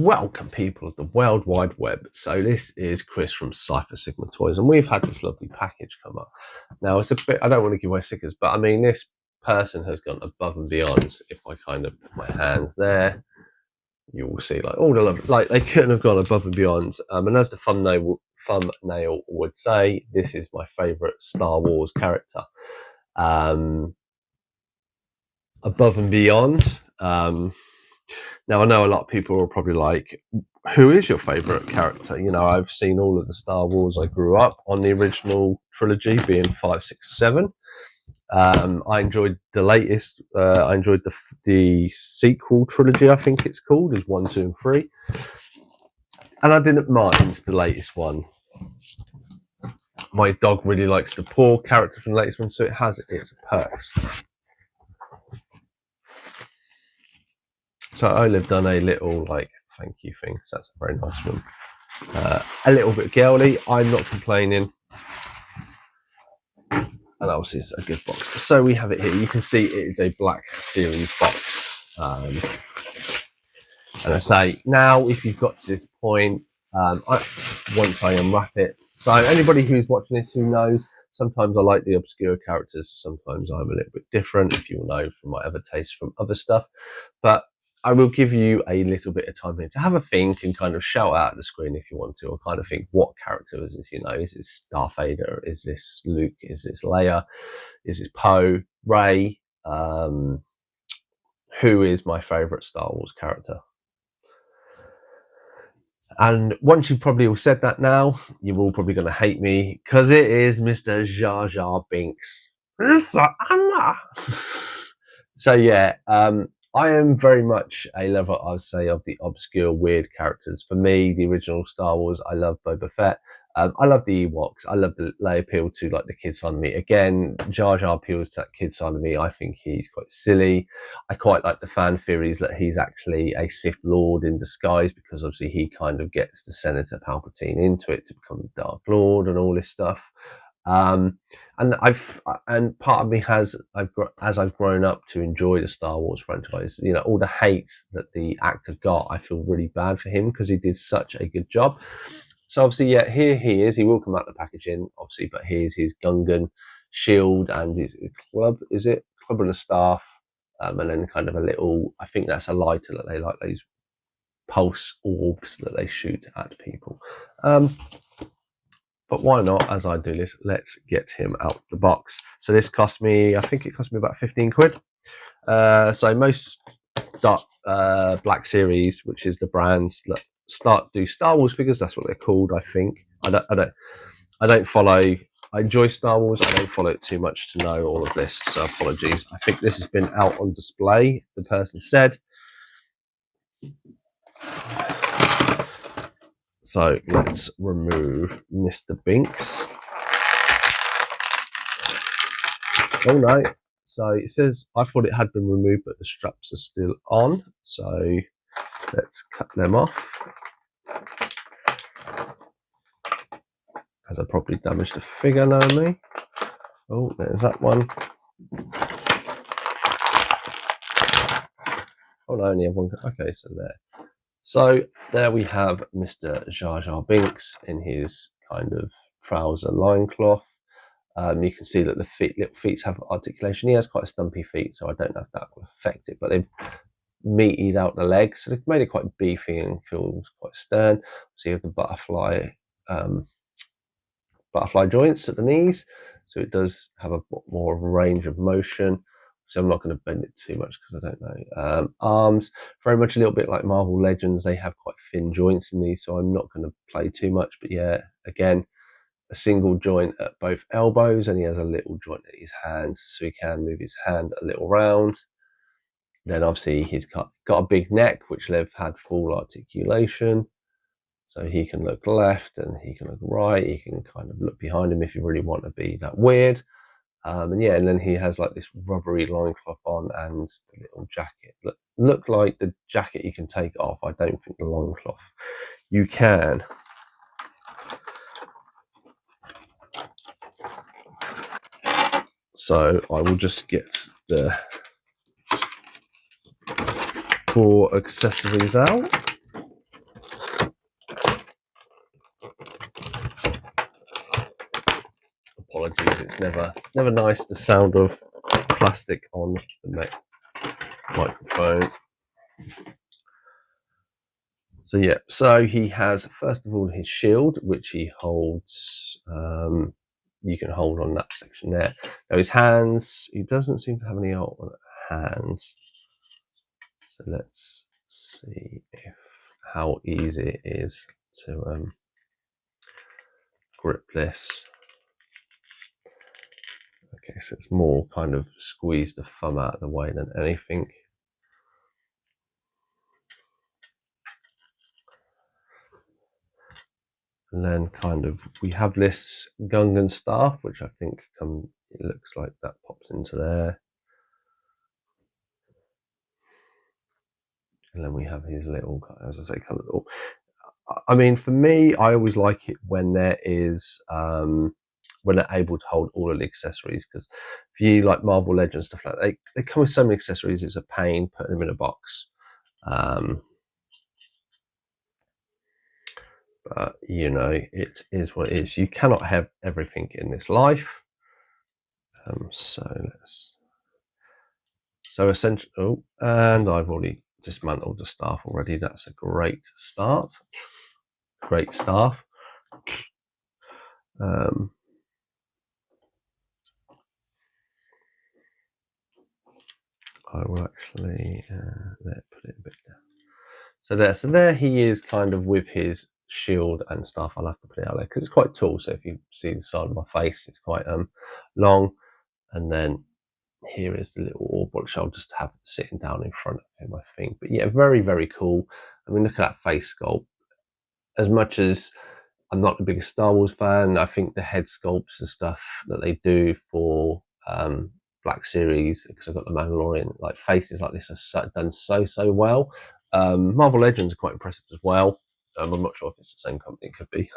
welcome people of the World Wide Web. So this is Chris from Cypher Sigma Toys, and we've had this lovely package come up. Now it's a bit, I don't want to give away stickers, but I mean this person has gone above and beyond. If I kind of put my hands there, you will see like all the love, like they couldn't have gone above and beyond. And as the thumbnail would say, this is my favourite Star Wars character. Above and beyond. Now, I know a lot of people are probably like, who is your favourite character? You know, I've seen all of the Star Wars. I grew up on the original trilogy, being 5, 6, 7. I enjoyed the latest. I enjoyed the sequel trilogy, I think it's called, is 1, 2, and 3. And I didn't mind the latest one. My dog really likes the poor character from the latest one, so it has its perks. So Olive done a little like thank you thing, so that's a very nice one. A little bit girly, I'm not complaining. And obviously it's a good box. So we have it here. You can see it is a Black Series box. And I say, now if you've got to this point, once I unwrap it. So anybody who's watching this who knows, sometimes I like the obscure characters, sometimes I'm a little bit different, if you'll know from my other tastes from other stuff. But I will give you a little bit of time here to have a think and kind of shout out at the screen if you want to, or kind of think, what character is this? You know, is this Darth Vader? Is this Luke? Is this Leia? Is this Poe? Rey? Who is my favourite Star Wars character? And once you've probably all said that now, you're all probably going to hate me, because it is Mr. Jar Jar Binks. So yeah, I am very much a lover, I'd say, of the obscure, weird characters. For me, the original Star Wars, I love Boba Fett. I love the Ewoks. I love the, they appeal to like the kid side of me. Again, Jar Jar appeals to that kid side of me. I think he's quite silly. I quite like the fan theories that he's actually a Sith Lord in disguise, because obviously he kind of gets the Senator Palpatine into it to become the Dark Lord and all this stuff. And part of me has, as I've grown up to enjoy the Star Wars franchise, you know, all the hate that the actor got, I feel really bad for him because he did such a good job. So obviously, yeah, here he is. He will come out the packaging, obviously, but here's his Gungan shield and his club. Is it club and a staff? And then kind of a little, I think that's a lighter that they like, those pulse orbs that they shoot at people. But why not, as I do this, let's get him out the box. So this cost me, I think it cost me about 15 quid. So most Black Series, which is the brands that do Star Wars figures, that's what they're called, I think. I don't follow, I enjoy Star Wars, I don't follow it too much to know all of this, so apologies. I think this has been out on display, the person said. So let's remove Mr. Binks. Oh no. So it says, I thought it had been removed, but the straps are still on. So let's cut them off. As I probably damaged the figure, knowing me. Oh, there's that one. Oh no, I only have one. Okay, so there. So there we have Mr. Jar Jar Binks in his kind of trouser loincloth. You can see that the little feet have articulation. He has quite a stumpy feet, so I don't know if that will affect it, but they've meatied out the legs, so they've made it quite beefy and feels quite stern. So you have the butterfly joints at the knees, so it does have a more of a range of motion. So I'm not going to bend it too much because I don't know. Arms, very much a little bit like Marvel Legends. They have quite thin joints in these, so I'm not going to play too much. But yeah, again, a single joint at both elbows, and he has a little joint at his hands, so he can move his hand a little round. Then obviously he's got a big neck, which they've had full articulation. So he can look left and he can look right. He can kind of look behind him if you really want to be that weird. And yeah, and then he has like this rubbery loincloth on and the little jacket. Look like the jacket you can take off. I don't think the loincloth you can. So I will just get the 4 accessories out. apologies. It's never nice, the sound of plastic on the microphone. So yeah, so he has, first of all, his shield, which he holds. You can hold on that section there. Now his hands, he doesn't seem to have any hands. So let's see how easy it is to grip this. Okay, so it's more kind of squeeze the thumb out of the way than anything. And then kind of, we have this Gungan staff, which I think it looks like that pops into there. And then we have his little, as I say, kind of little, I mean, for me, I always like it when there is, when they're able to hold all of the accessories, because if you like Marvel Legends, stuff like that, they come with so many accessories, it's a pain putting them in a box. But, you know, it is what it is. You cannot have everything in this life. So essentially, oh, and I've already dismantled the staff already. That's a great start. Great staff. I will actually put it a bit down. So there he is, kind of with his shield and stuff. I'll have to put it out there because it's quite tall. So if you see the side of my face, it's quite long. And then here is the little orb, which I'll just have sitting down in front of him, I think. But yeah, very, very cool. I mean, look at that face sculpt. As much as I'm not the biggest Star Wars fan, I think the head sculpts and stuff that they do for Black Series, because I've got the Mandalorian, like faces like this are done so well. Marvel Legends are quite impressive as well. I'm not sure if it's the same company. It could be,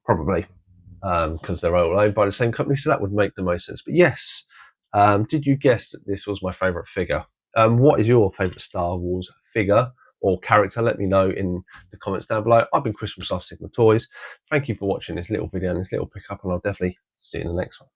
probably, because they're all owned by the same company, so that would make the most sense. But yes, did you guess that this was my favourite figure? What is your favourite Star Wars figure or character? Let me know in the comments down below. I've been Chris from Soft Sigma Toys. Thank you for watching this little video and this little pickup, and I'll definitely see you in the next one.